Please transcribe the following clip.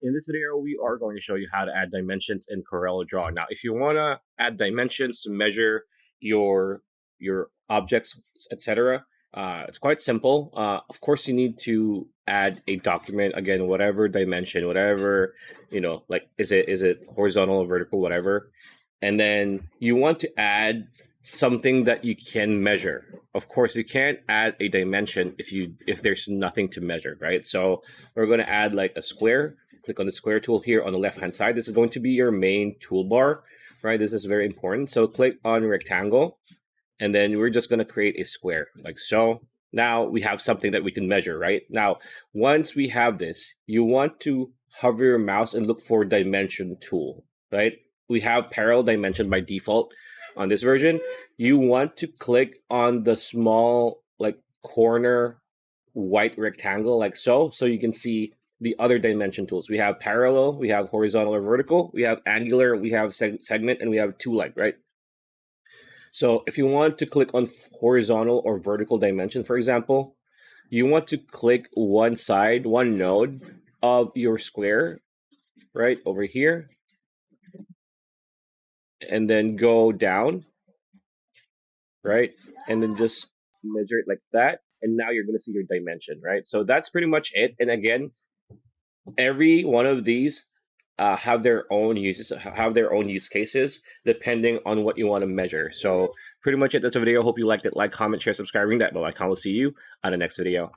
In this video, we are going to show you how to add dimensions in CorelDRAW. Now, if you want to add dimensions to measure your objects, etc., it's quite simple. Of course, you need to add a document. Again, whatever dimension, whatever, like is it horizontal or vertical, whatever. And then you want to add something that you can measure. Of course, you can't add a dimension if there's nothing to measure, right? So we're going to add like a square. Click on the square tool here on the left hand side. This is going to be your main toolbar, right? This is very important. So click on rectangle, and then we're just going to create a square like so. Now we have something that we can measure, right? Now, once we have this, you want to hover your mouse and look for dimension tool, right? We have parallel dimension by default on this version. You want to click on the small like corner white rectangle like so you can see the other dimension tools. We have parallel, we have horizontal or vertical, we have angular, we have segment, and we have two leg, right? So if you want to click on horizontal or vertical dimension, for example, you want to click one side, one node of your square, right, over here, and then go down, right, and then just measure it like that, and now you're going to see your dimension, right? So that's pretty much it. And again, every one of these have their own uses, have their own use cases, depending on what you want to measure. So pretty much it. That's a video. Hope you liked it. Like, comment, share, subscribe, ring that bell icon. We'll see you on the next video.